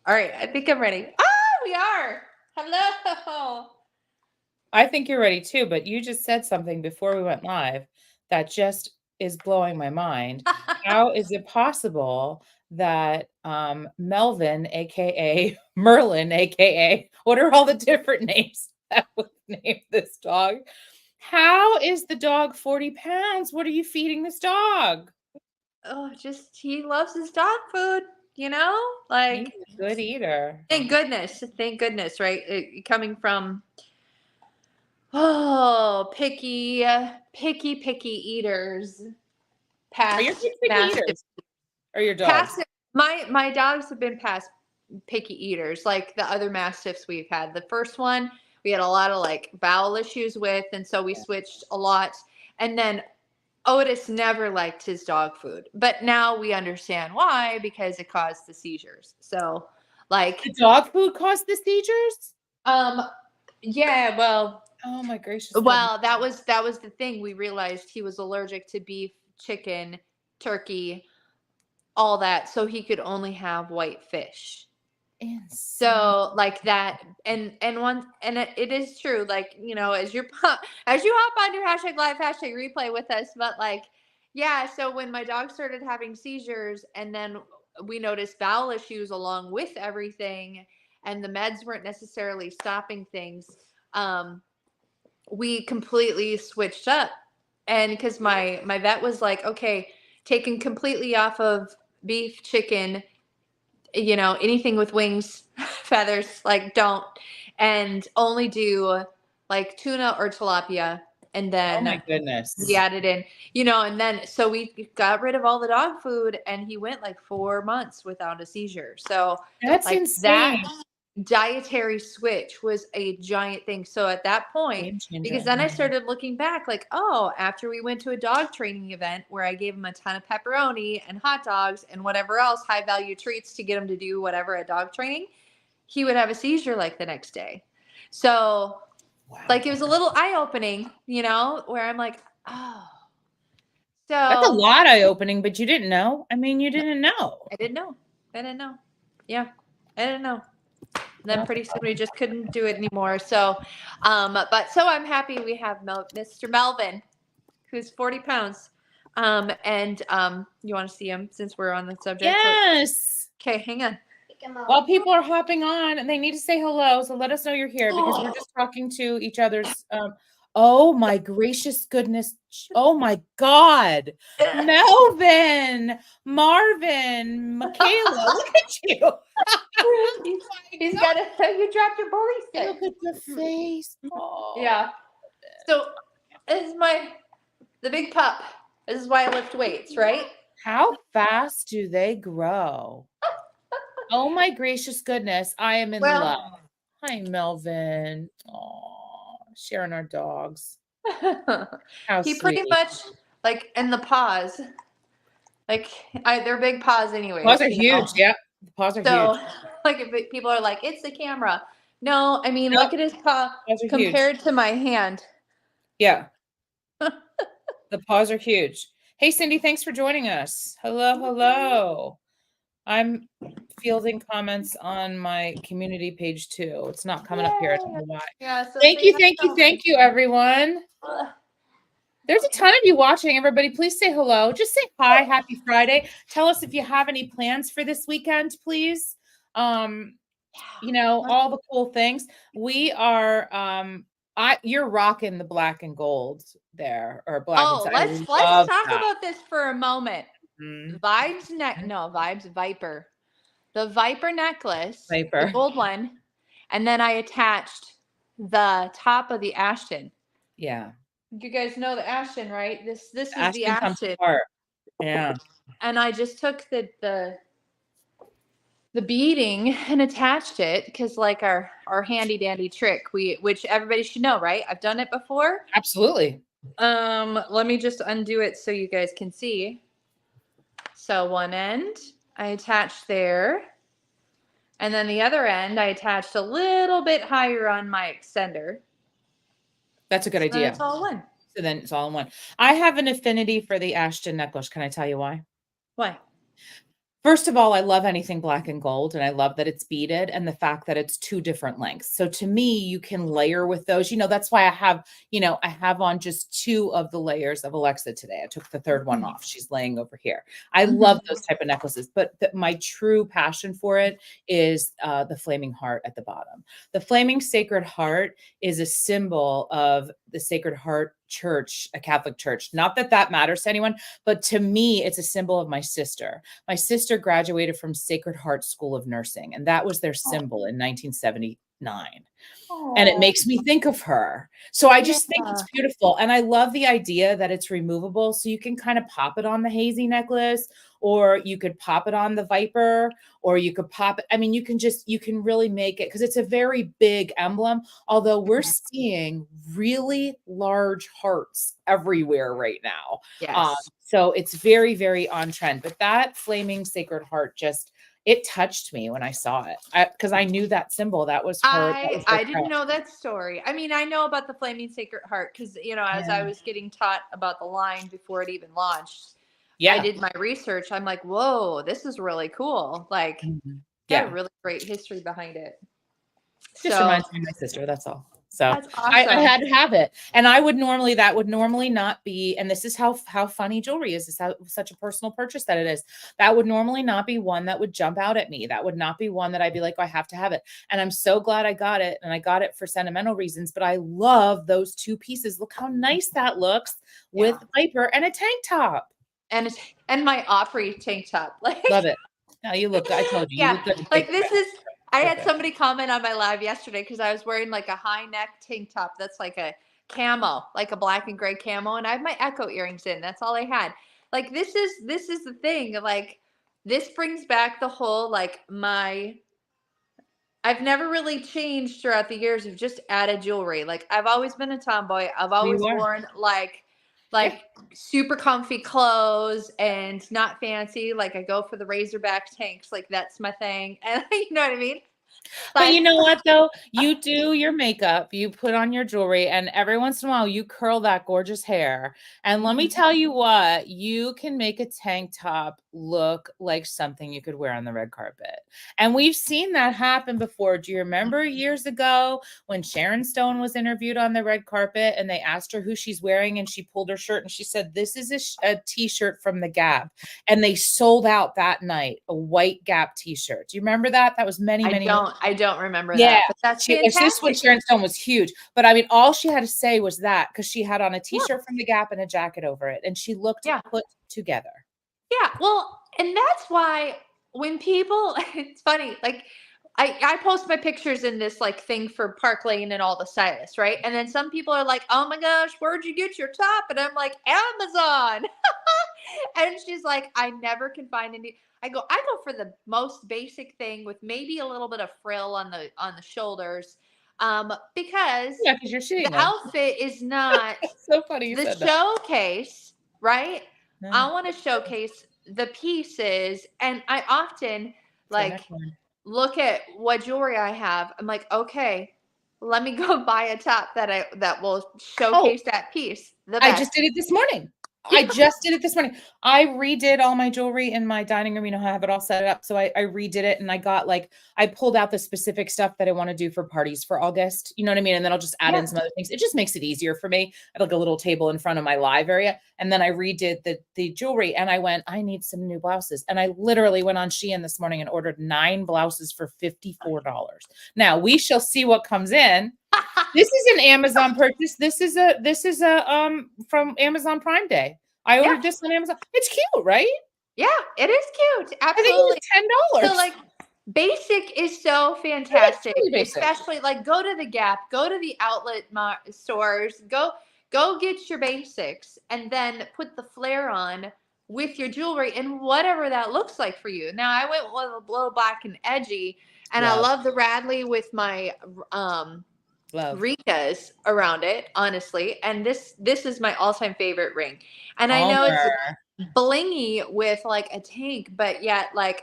All right, I think I'm ready. We are. Hello. I think you're ready too, but you just said something before we went live that just is blowing my mind. How is it possible that Melvin, aka Merlin, aka what are all the different names that would name this dog? How is the dog 40 pounds? What are you feeding this dog? Oh, just he loves his dog food, He's like a good eater. thank goodness, right? Coming from picky eaters, Are your past kids picky mastiff, eaters? Or your dogs? past my dogs have been past picky eaters, like the other mastiffs we've had. The first one we had a lot of like bowel issues with, and so we switched a lot. And then Otis never liked his dog food, but now we understand why, because it caused the seizures. So, like, The dog food caused the seizures? um, yeah, Oh my gracious goodness. that was the thing. We realized he was allergic to beef, chicken, turkey, all that, so he could only have white fish. Insane. So like that, and it is true. Like as as you hop on your hashtag live hashtag replay with us, but like yeah. So when my dog started having seizures, and then we noticed bowel issues along with everything, and the meds weren't necessarily stopping things. We completely switched up, and because my vet was like, okay, taken completely off of beef, chicken, anything with wings, feathers, like don't, and only do like tuna or tilapia. And Oh my then we goodness. added in, and then so we got rid of all the dog food, and he went like 4 months without a seizure. So That's like that insane. dietary switch was a giant thing. So at that point, Game because changer. then I started looking back, like, oh, after we went to a dog training event where I gave him a ton of pepperoni and hot dogs and whatever else high value treats to get him to do whatever at dog training, he would have a seizure like the next day. So Wow. like it was a little eye opening, where I'm like, oh. That's a So lot eye-opening, but you didn't know. I mean, you didn't know. I didn't know. Yeah, I didn't know. Then Wow. pretty soon we just couldn't do it anymore. So, but so I'm happy we have Mr. Melvin, who's 40 pounds. And you want to see him since we're on the subject? Yes. Okay, hang on. While people are hopping on and they need to say hello, so let us know you're here because we're just talking to each other's. Oh my gracious goodness. Oh my God. Melvin, Marvin, Michaela, look at you. He's got a, you dropped your bully stick. Look at the face. Oh. Yeah. So this is the big pup. This is why I lift weights, right? How fast do they grow? Oh my gracious goodness. I am in love. Hi, Melvin. Oh, sharing our dogs. How he sweet. pretty much like in the paws. Like they're big paws anyway. Paws are huge. Yeah. The paws are huge. Like if people are like, it's the camera. No, I mean, Nope. look at his paw Paws are compared huge. to my hand. Yeah. The paws are huge. Hey, Cindy, thanks for joining us. Hello. I'm fielding comments on my community page too. It's not coming up here. I don't know why. Yeah, so Thank you, everyone. There's a ton of you watching. Everybody, please say hello. Just say hi. Happy Friday. Tell us if you have any plans for this weekend, please. All the cool things. We are you're rocking the black and gold there, or black and let's talk about this for a moment. Viper. The Viper necklace, the gold one, and then I attached the top of the Ashton. Yeah. You guys know the Ashton, right? This is the Ashton comes apart. Yeah. And I just took the beading and attached it because like our handy dandy trick, which everybody should know, right? I've done it before. Absolutely. Let me just undo it so you guys can see. So one end I attached there, and then the other end I attached a little bit higher on my extender. That's a good idea. It's all one. So then it's all in one. I have an affinity for the Ashton necklace. Can I tell you why? Why? First of all, I love anything black and gold, and I love that it's beaded and the fact that it's 2 different lengths. So to me, you can layer with those. That's why I have on just 2 of the layers of Alexa today. I took the 3rd one off. She's laying over here. I love those type of necklaces, but my true passion for it is the flaming heart at the bottom. The flaming sacred heart is a symbol of the Sacred Heart Church, a Catholic church. Not that that matters to anyone, but to me, it's a symbol of my sister. My sister graduated from Sacred Heart School of Nursing, and that was their symbol in 1979. And it Oh, makes me think of her. So I just think yeah. it's beautiful. And I love the idea that it's removable. So you can kind of pop it on the hazy necklace, or you could pop it on the Viper, or you could pop it. I mean, you can really make it because it's a very big emblem. Although we're seeing really large hearts everywhere right now. Yes. So it's very, very on trend. But that flaming sacred heart just, it touched me when I saw it because I knew that symbol. That was her. That was her I didn't crown. know that story. I mean, I know about the Flaming Sacred Heart because, as I Yeah. was getting taught about the line before it even launched, I Yeah. did my research. I'm like, whoa, this is really cool. Like, Mhm. got a Yeah. really great history behind it. Just So reminds me of my sister. That's all. So that's I awesome. had to have it. And that would normally not be, and this is how funny jewelry is. This is how such a personal purchase that it is. That would normally not be one that would jump out at me. That would not be one that I'd be like, oh, I have to have it. And I'm so glad I got it. And I got it for sentimental reasons. But I love those 2 pieces. Look how nice that looks Yeah. with Viper and a tank top. And it's, and my Opry tank top. Like, Love it. Now you look, I told you, you yeah, look good in like tank top. this is, I had Perfect. somebody comment on my live yesterday because I was wearing like a high neck tank top that's like a camo, like a black and gray camo, and I have my Echo earrings in. That's all I had. Like this is the thing. Like this brings back the whole like my I've never really changed throughout the years of just added jewelry. Like I've always been a tomboy. I've always You are. worn Yeah. like super comfy clothes and not fancy. Like I go for the Razorback tanks. Like that's my thing. And you know what I mean? But Like you know what though? You do your makeup, you put on your jewelry, and every once in a while you curl that gorgeous hair. And let me tell you what, you can make a tank top look like something you could wear on the red carpet. And we've seen that happen before. Do you remember years ago when Sharon Stone was interviewed on the red carpet and they asked her who she's wearing and she pulled her shirt and she said, "This is a t-shirt from the Gap." And they sold out that night a white Gap t-shirt. Do you remember that? That was many, many years. I don't remember Yeah, that, but that's this when fantastic. Sharon Stone was huge, but I mean, all she had to say was that because she had on a Yeah. t-shirt from the Gap and a jacket over it, and she looked Yeah. put together. Yeah, well, and that's why when people it's funny, like I post my pictures in this like thing for Park Lane and all the stylists, right? And then some people are like, "Oh my gosh, where'd you get your top?" And I'm like, "Amazon." And she's like, "I never can find any." I go for the most basic thing with maybe a little bit of frill on the shoulders. Because Yeah, because 'cause you're the seeing them. outfit is not It's so funny you the said that. showcase, right? No, I want to showcase the pieces, and I often it's their like neckline. look at what jewelry I have. I'm like, okay, let me go buy a top that will Oh, showcase that piece the I just best. did it this morning. Yeah, I just did it this morning. I redid all my jewelry in my dining room. I have it all set up. So I redid it and I got like, I pulled out the specific stuff that I want to do for parties for August. You know what I mean? And then I'll just add yeah. in some other things. It just makes it easier for me. I have like a little table in front of my live area. And then I redid the jewelry and I went, I need some new blouses. And I literally went on Shein this morning and ordered 9 blouses for $54. Now we shall see what comes in. This is an Amazon purchase. This is a from Amazon Prime Day. I Yeah, ordered this on Amazon. It's cute, right? yeah, it is cute. I think it was Absolutely. So $10. like basic is so It's fantastic, really basic. especially like go to the Gap, go to the outlet stores, go get your basics, and then put the flair on with your jewelry and whatever that looks like for you. Now I went with a little black and edgy, and I Love, love the Radley with my love. Ricas around it, honestly. And this is my all-time favorite ring. And I know it's Palmer. blingy with like a tank, but yet like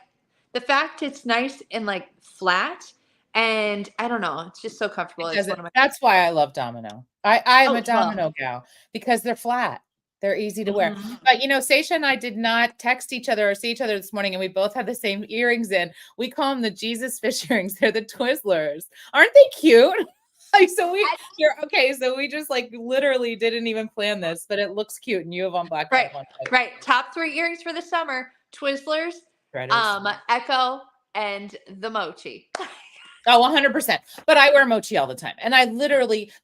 the fact it's nice and like flat, and I don't know, it's just so comfortable. It It's one doesn't. of my That's why I love Domino. I'm oh a well, Domino gal because they're flat. They're easy to wear. Mhm. But, Seisha and I did not text each other or see each other this morning, and we both had the same earrings in. We call them the Jesus fish earrings. They're the Twizzlers. Aren't they cute? Like, so we just like literally didn't even plan this, but it looks cute, and you have on black, I Right, have on white. right. Top 3 earrings for the summer: Twizzlers, Shredders. Echo, and the Mochi. Oh, 100%. But I wear mochi all the time. And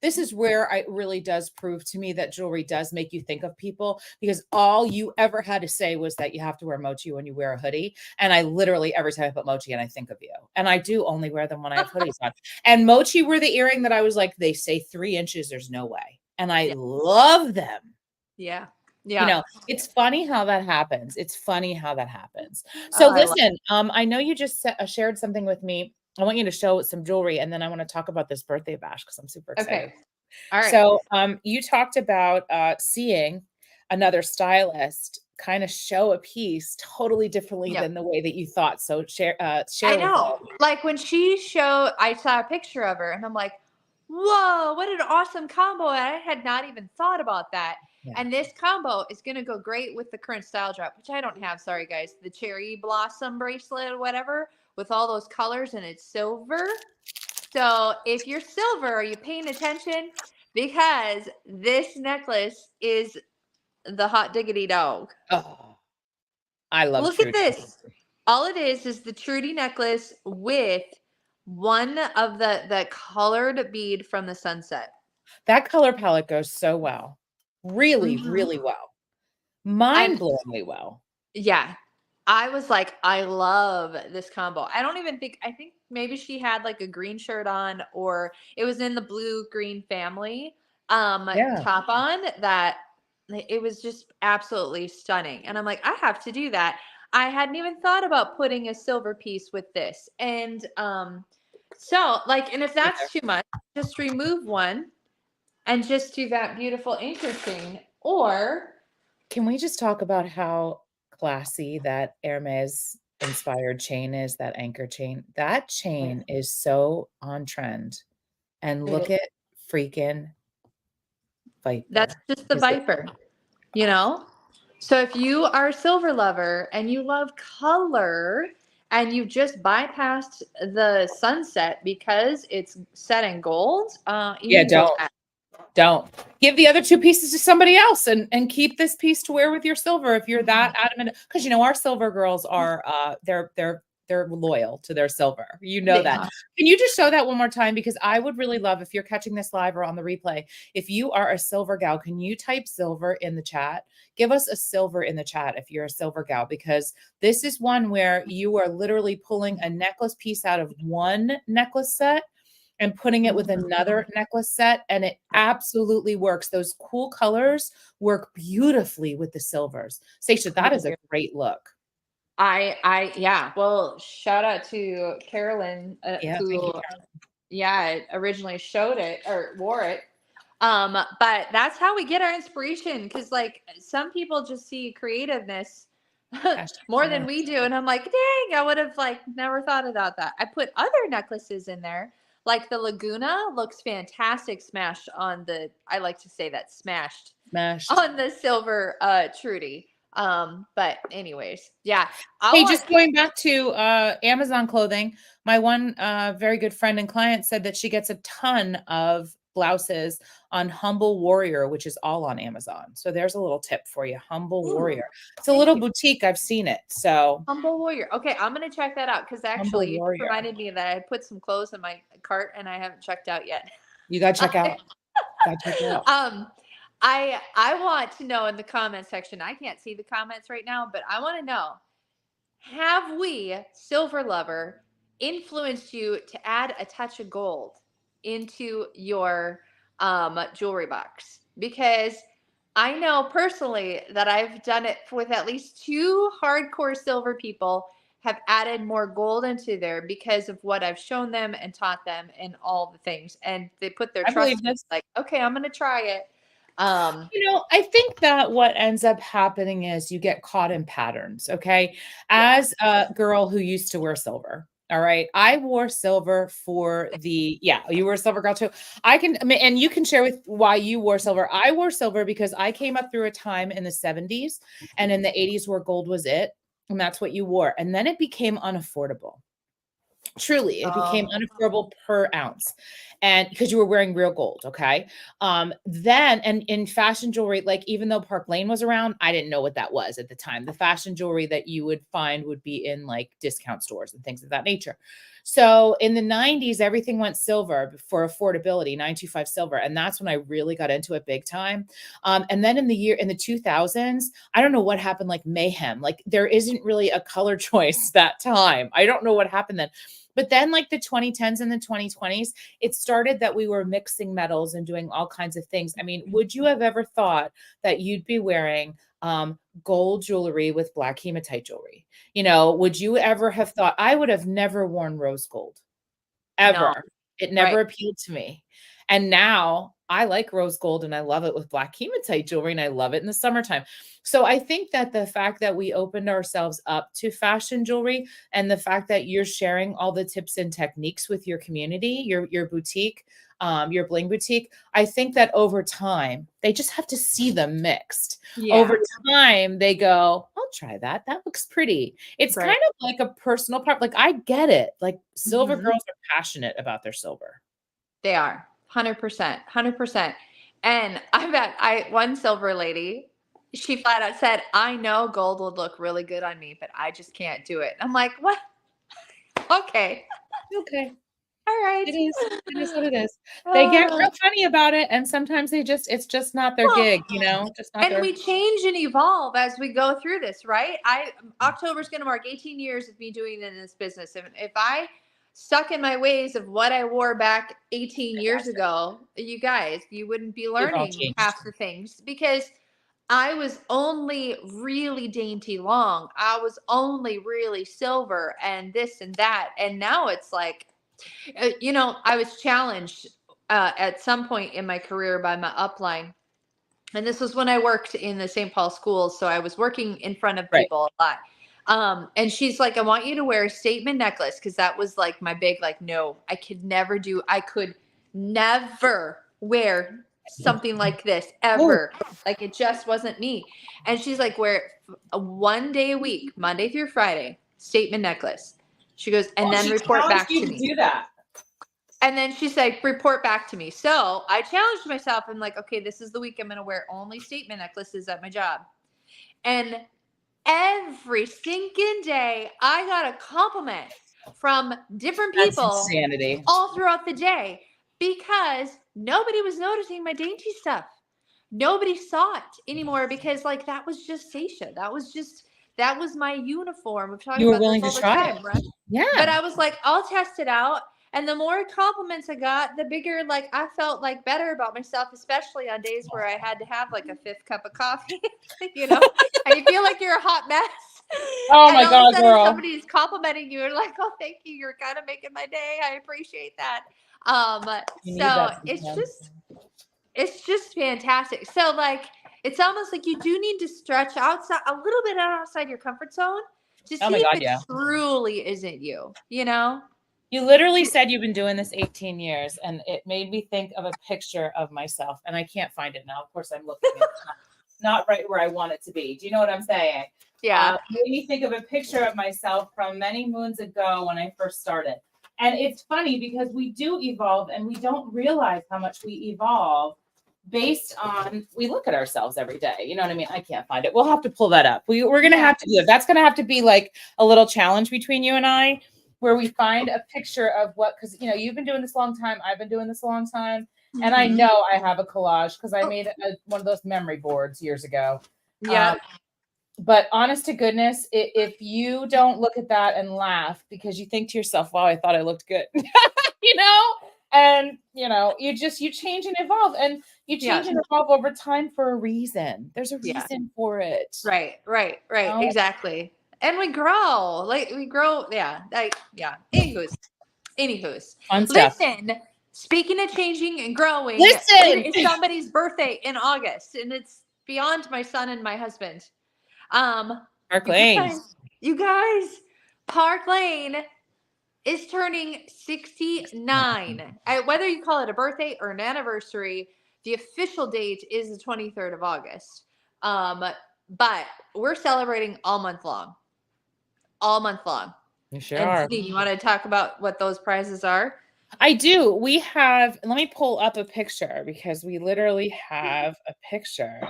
this is where it really does prove to me that jewelry does make you think of people, because all you ever had to say was that you have to wear mochi when you wear a hoodie. And I literally, every time I put mochi and I think of you. And I do only wear them when I have hoodies on. And mochi were the earring that I was like, they say 3 inches, there's no way. And I Yeah. love them. Yeah. Yeah. It's funny how that happens. It's funny how that happens. So Oh, listen, I know you just shared something with me. I want you to show some jewelry, and then I want to talk about this birthday bash because I'm super excited. okay. All right. So, you talked about seeing another stylist kind of show a piece totally differently Yep. than the way that you thought. So share I with know. Like when I saw a picture of her and I'm like, whoa, what an awesome combo. And I had not even thought about that. Yeah. And this combo is going to go great with the current style drop, which I don't have. Sorry, guys. The cherry blossom bracelet or whatever with all those colors, and it's silver. So if you're silver, are you paying attention? Because this necklace is the hot diggity dog. Oh, I love Look at Trudy. this. All it is the Trudy necklace with one of the colored bead from the sunset. That color palette goes so well. Really, Mhm. really well. And Mind-blowingly well. yeah, I was like, I love this combo. I think maybe she had like a green shirt on, or it was in the blue green family Yeah. top on, that it was just absolutely stunning. And I'm like, I have to do that. I hadn't even thought about putting a silver piece with this. And so like, and if that's too much, just remove one and just do that beautiful anchor chain. Or Can we just talk about how classy that Hermes inspired chain is, that anchor chain? That chain is so on trend. And it look is. at freaking That's Viper. just the Is it? Viper, you know? So if you are a silver lover and you love color and you just bypassed the sunset because it's set in gold, you Yeah, need to go don't. back. Don't. Give the other 2 pieces to somebody else and keep this piece to wear with your silver if you're that adamant. Because our silver girls are they're loyal to their silver. You know They that. are. Can you just show that one more time? Because I would really love, if you're catching this live or on the replay, if you are a silver gal, can you type silver in the chat? Give us a silver in the chat if you're a silver gal, because this is one where you are literally pulling a necklace piece out of one necklace set and putting it with another necklace set, and it absolutely works. Those cool colors work beautifully with the silvers. Seisha, that is a great look. Yeah. Well, shout out to Carolyn, Yeah, thank you, who, Carolyn. yeah, originally showed it or wore it. But that's how we get our inspiration, because like some people just see creativeness more than we do, and I'm like, dang, I would have like never thought about that. I put other necklaces in there, like the Laguna looks fantastic smashed on the, I like to say that smashed on the silver Trudy. But anyways, yeah. Hey, just going back to Amazon clothing, my one very good friend and client said that she gets a ton of blouses on Humble Warrior, which is all on Amazon. So there's a little tip for you. Humble Warrior. It's a little boutique. I've seen it. So Humble Warrior. Okay, I'm gonna check that out, because Humble actually you Warrior. reminded me that I put some clothes in my cart and I haven't checked out yet. You gotta check out. Gotta check it out. I want to know in the comment section. I can't see the comments right now, but I want to know: have we, Silver Lover, influenced you to add a touch of gold into your jewelry box? Because I know personally that I've done it with at least 2 hardcore silver people, have added more gold into there because of what I've shown them and taught them and all the things. And they put their I trust believe in me, this. like, okay, I'm going to try it. I think that what ends up happening is you get caught in patterns, okay? As a girl who used to wear silver, All right. I wore silver for yeah, you were a silver girl too. I mean, and you can share with why you wore silver. I wore silver because I came up through a time in the 70s and in the 80s where gold was it. And that's what you wore. And then it became unaffordable. Truly, it became Oh, unaffordable per ounce. And because you were wearing real gold, okay? Then and in fashion jewelry, like even though Park Lane was around, I didn't know what that was at the time. The fashion jewelry that you would find would be in like discount stores and things of that nature. So in the 90s, everything went silver for affordability, 925 silver. And that's when I really got into it big time. And then in the 2000s, I don't know what happened, like mayhem. Like there isn't really a color choice that time. I don't know what happened then. But then, like the 2010s and the 2020s, it started that we were mixing metals and doing all kinds of things. I mean, would you have ever thought that you'd be wearing gold jewelry with black hematite jewelry? You know, would you ever have thought? I would have never worn rose gold no. ever. It Right. never appealed to me. And now I like rose gold and I love it with black hematite jewelry and I love it in the summertime. So I think that the fact that we opened ourselves up to fashion jewelry and the fact that you're sharing all the tips and techniques with your community, your boutique, your bling boutique, I think that over time they just have to see them mixed. Yeah. Over time, they go, I'll try that. That looks pretty. It's Right. kind of like a personal part. Like I get it. Like silver Mhm. girls are passionate about their silver. They are 100%, 100%. And I bet one silver lady, she flat out said, "I know gold would look really good on me, but I just can't do it." I'm like, "What? Okay. Okay. All right." It is. It is what it is. They get Uh, real funny about it, and sometimes it's just not their well, gig, just not and their we change and evolve as we go through this, right? October's going to mark 18 years of me doing in this business. If I stuck in my ways of what I wore back 18 years fantastic. ago, you guys, you wouldn't be We've all learning changed. half the things because I was only really dainty long. I was only really silver and this and that. And now it's like, I was challenged at some point in my career by my upline, and this was when I worked in the St. Paul schools. So I was working in front of Right. people a lot. And she's like, "I want you to wear a statement necklace." Cause that was like my big, like, no, I could never wear something like this Oh, ever. Like it just wasn't me. And she's like, wear it one day a week, Monday through Friday, statement necklace. She goes, and oh, then she report challenged back you to to me. do that. And then she's like, report back to me. So I challenged myself. I'm like, okay, this is the week I'm going to wear only statement necklaces at my job. And every stinking day, I got a compliment from different That's people insanity. all throughout the day because nobody was noticing my dainty stuff. Nobody saw it anymore because, like, that was just Seisha. That was my uniform. We've talked You were about this willing to all the try it. time, right? But Yeah. I was like, I'll test it out. And the more compliments I got, the bigger, like, I felt like better about myself, especially on days where I had to have like a fifth cup of coffee, and you feel like you're a hot mess. Oh And my all of a God, sudden girl. somebody's complimenting you and like, oh, thank you. You're kind of making my day. I appreciate that. Um, You need so that it's sometimes. just fantastic. So like it's almost like you do need to stretch outside a little bit outside your comfort zone to Oh see my if God, it yeah. truly isn't you. You literally said you've been doing this 18 years, and it made me think of a picture of myself, and I can't find it now. Of course, I'm looking. It's not right where I want it to be. Do you know what I'm saying? Yeah. Made me think of a picture of myself from many moons ago when I first started. And it's funny because we do evolve and we don't realize how much we evolve based on we look at ourselves every day. You know what I mean? I can't find it. We'll have to pull that up. We're gonna Yeah. have to do it. That's gonna have to be like a little challenge between you and I, where we find a picture of what because you've been doing this a long time, I've been doing this a long time. And I Mhm. know I have a collage because I Oh, made one of those memory boards years ago. yeah. But honest to goodness, if you don't look at that and laugh because you think to yourself, wow, I thought I looked good, you know, and you change and evolve and you Yeah. change and evolve over time for a reason. There's a Yeah. reason for it. Right. You know? Exactly. And we grow. Like we grow. Yeah. Like, yeah. Anywho's. Fun stuff. Listen, speaking of changing and growing, Listen. it is somebody's birthday in August, and it's beyond my son and my husband. Um, Park you Lane. guys, you guys, Park Lane is turning 69. Whether you call it a birthday or an anniversary, the official date is the 23rd of August. But we're celebrating all month long. All month long. You sure And are. Steve, you want to talk about what those prizes are? I do. We have, let me pull up a picture because we literally have a picture.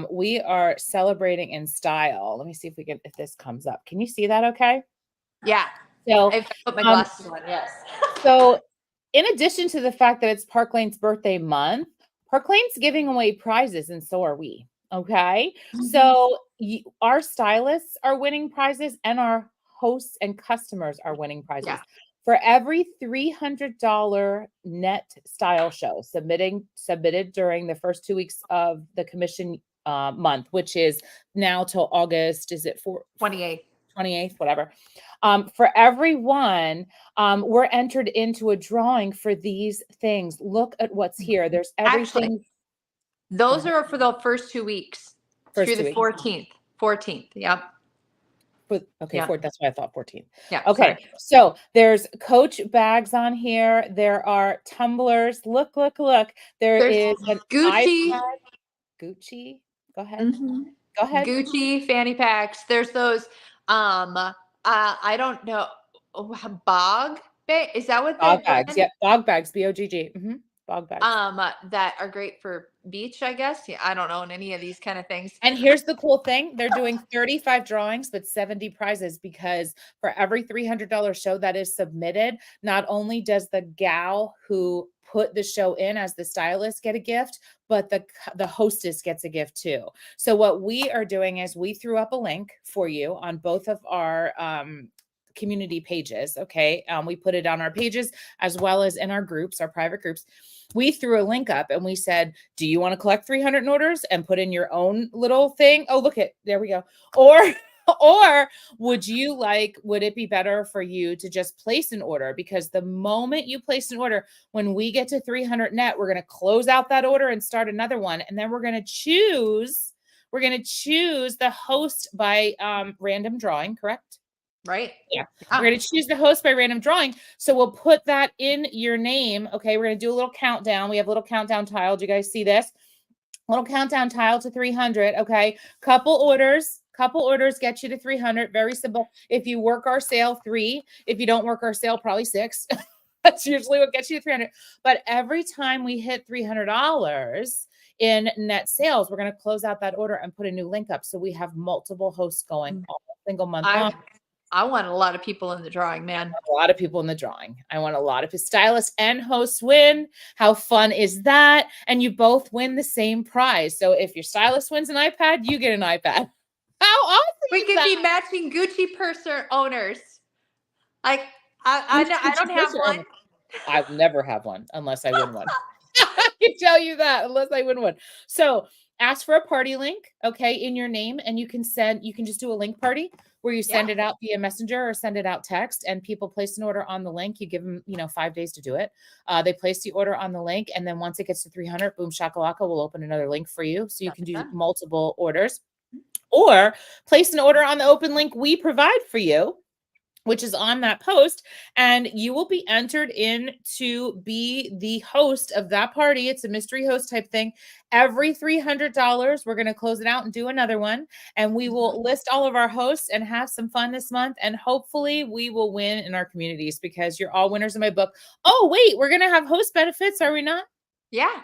We are celebrating in style. Let me see if this comes up. Can you see that okay? Yeah. So, If I put my glasses on, yes. so in addition to the fact that it's Park Lane's birthday month, Park Lane's giving away prizes and so are we. Okay. So our stylists are winning prizes and our hosts and customers are winning prizes. Yeah. For every $300 net style show submitted during the first 2 weeks of the commission month, which is now till August, is it 28th, whatever. For everyone, we're entered into a drawing for these things. Look at what's here. There's everything. Actually, those are for the first 2 weeks through the 14th. 14th. Yep. Okay, Yeah. that's why I thought 14. Yeah. Okay, sorry. So there's Coach bags on here. There are tumblers. Look. There's an Gucci. iPad. Gucci. Go ahead. Mm-hmm. Go ahead. Gucci fanny packs. There's those. I don't know. Bog. Is that what Bog bags? Yeah, bog bags. BOGG. Bog bags. That are great for beach, I guess. Yeah, I don't own any of these kind of things. And here's the cool thing. They're doing 35 drawings, but 70 prizes because for every $300 show that is submitted, not only does the gal who put the show in as the stylist get a gift, but the hostess gets a gift too. So what we are doing is we threw up a link for you on both of our community pages. Okay. We put it on our pages as well as in our groups, our private groups. We threw a link up and we said, do you want to collect 300 orders and put in your own little thing? Oh, there we go. Or would it be better for you to just place an order? Because the moment you place an order, when we get to 300 net, we're going to close out that order and start another one. And then we're going to choose the host by random drawing, correct? Right. Yeah. We're going to choose the host by random drawing. So we'll put that in your name. Okay. We're going to do a little countdown. We have a little countdown tile. Do you guys see this? Little countdown tile to 300. Okay. Couple orders get you to 300. Very simple. If you work our sale, 3. If you don't work our sale, probably 6. That's usually what gets you to 300. But every time we hit $300 in net sales, we're going to close out that order and put a new link up. So we have multiple hosts going all single month long. I want a lot of people in the drawing, man. A lot of people in the drawing. I want a lot of stylists and hosts win. How fun is that? And you both win the same prize. So if your stylist wins an iPad, you get an iPad. How awesome! We could be matching Gucci purse owners. Like I don't have one. I'll never have one unless I win one. I can tell you that, unless I win one. So ask for a party link, okay, in your name, and you can just do a link party where you send it out via messenger or send it out text, and people place an order on the link. You give them, 5 days to do it. They place the order on the link, and then once it gets to 300, boom shakalaka, we'll open another link for you. So you can do multiple orders, or place an order on the open link we provide for you, which is on that post, and you will be entered in to be the host of that party. It's a mystery host type thing. Every $300, we're going to close it out and do another one, and we will list all of our hosts and have some fun this month, and hopefully we will win in our communities because you're all winners in my book. Oh, wait, we're going to have host benefits, are we not? Yeah.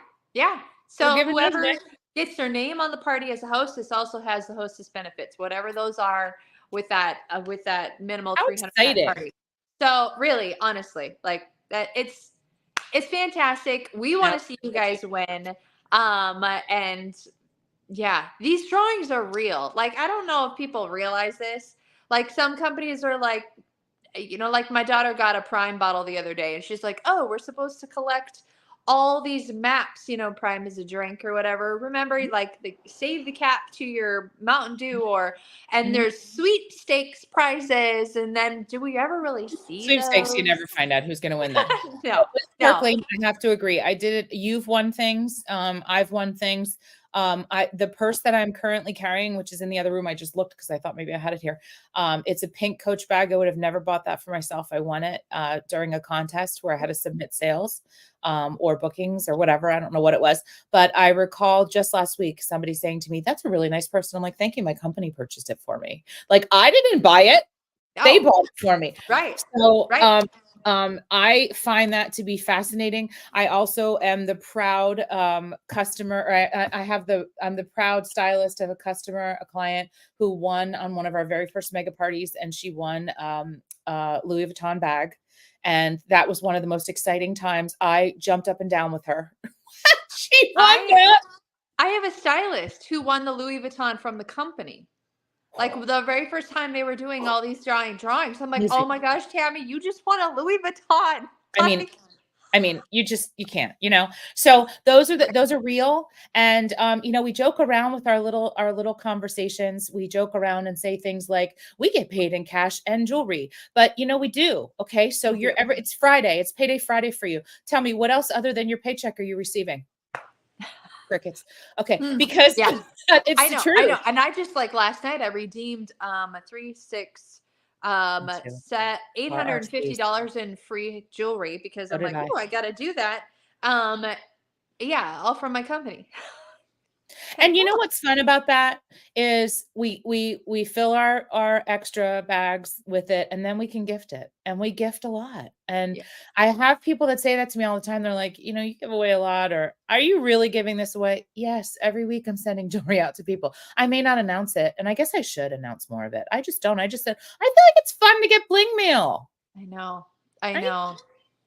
So whoever gets their name on the party as a hostess also has the hostess benefits, whatever those are. With that minimal 300 party. So really, honestly, like that, it's fantastic. We want to see you guys win. And yeah, these drawings are real. Like, I don't know if people realize this. Like, some companies are like, like my daughter got a Prime bottle the other day, and she's like, "Oh, we're supposed to collect all these maps, Prime is a drink or whatever. Remember, like, save the cap to your Mountain Dew, and there's sweepstakes prizes. And then, do we ever really see sweepstakes? Those? You never find out who's going to win that. No. I have to agree. I did it. You've won things. I've won things. The purse that I'm currently carrying, which is in the other room, I just looked because I thought maybe I had it here. It's a pink Coach bag. I would have never bought that for myself. I won it during a contest where I had to submit sales or bookings or whatever. I don't know what it was, but I recall just last week somebody saying to me, "That's a really nice purse." And I'm like, "Thank you. My company purchased it for me. Like I didn't buy it. They bought it for me." Right. So, Right. I find that to be fascinating. I also am the proud customer. Or I'm the proud stylist of a customer, a client who won on one of our very first mega parties, and she won Louis Vuitton bag, and that was one of the most exciting times. I jumped up and down with her. She won that. I have a stylist who won the Louis Vuitton from the company. Like the very first time they were doing all these drawings. I'm like, oh my gosh, Tammy, you just won a Louis Vuitton. I mean, you can't, so those are real. And, we joke around with our little conversations. We joke around and say things like we get paid in cash and jewelry, but we do. Okay. So it's Friday, it's payday Friday for you. Tell me what else other than your paycheck are you receiving? Crickets. Okay. Because it's the truth. I know. And I just like last night I redeemed a 3-6 set $850 in free jewelry because I'm like, oh, I gotta do that. Yeah, all from my company. And you know what's fun about that is we fill our extra bags with it, and then we can gift it, and we gift a lot. And I have people that say that to me all the time. They're like, you give away a lot, or are you really giving this away? Yes, every week I'm sending jewelry out to people. I may not announce it, and I guess I should announce more of it. I just don't. I just said I feel like it's fun to get bling mail. I know. Right. All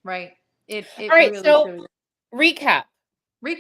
right. Really so recap.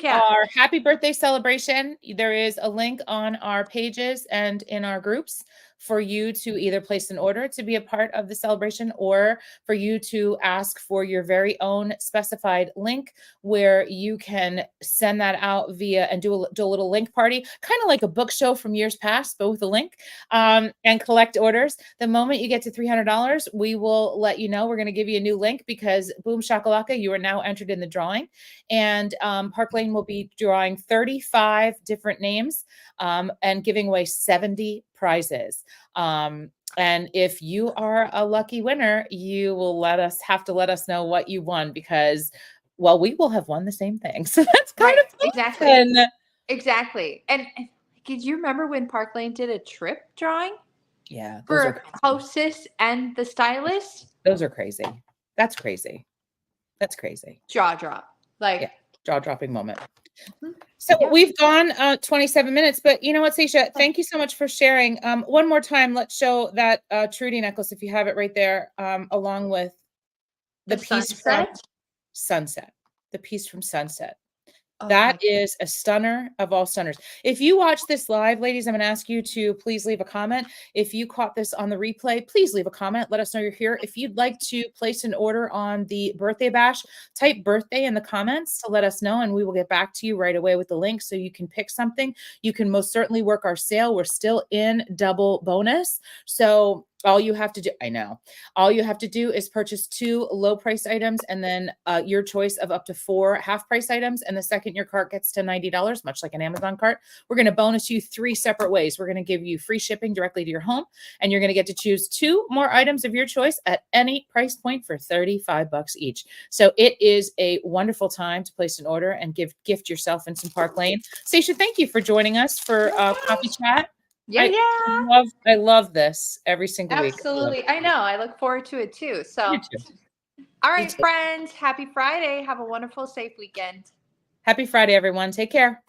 Our happy birthday celebration. There is a link on our pages and in our groups for you to either place an order to be a part of the celebration, or for you to ask for your very own specified link where you can send that out via and do a little link party, kind of like a book show from years past, but with a link, and collect orders. The moment you get to $300, we will let you know. We're going to give you a new link because boom shakalaka, you are now entered in the drawing. And Park Lane will be drawing 35 different names and giving away 70 prizes. And if you are a lucky winner, you will have to let us know what you won because, well, we will have won the same thing. So that's kind of fun. Exactly. And did you remember when Park Lane did a trip drawing? Yeah. For hostess and the stylist? Those are crazy. That's crazy. Jaw drop. Jaw-dropping moment. So we've gone 27 minutes, but you know what, Sasha, thank you so much for sharing. One more time, let's show that Trudy necklace if you have it right there, along with the piece from Sunset. The piece from Sunset. That is a stunner of all stunners. If you watch this live, ladies, I'm going to ask you to please leave a comment. If you caught this on the replay, please leave a comment. Let us know you're here. If you'd like to place an order on the birthday bash, type birthday in the comments to let us know, and we will get back to you right away with the link so you can pick something. You can most certainly work our sale. We're still in double bonus. So all you have to do is purchase 2 low price items and then your choice of up to 4 half price items. And the second your cart gets to $90, much like an Amazon cart, we're going to bonus you 3 separate ways. We're going to give you free shipping directly to your home, and you're going to get to choose 2 more items of your choice at any price point for $35 each. So it is a wonderful time to place an order and gift yourself in some Park Lane. Sasha, thank you for joining us for Coffee Chat. I love this every single week. Absolutely. I know. I look forward to it too. So, all right, friends. Happy Friday. Have a wonderful, safe weekend. Happy Friday, everyone. Take care.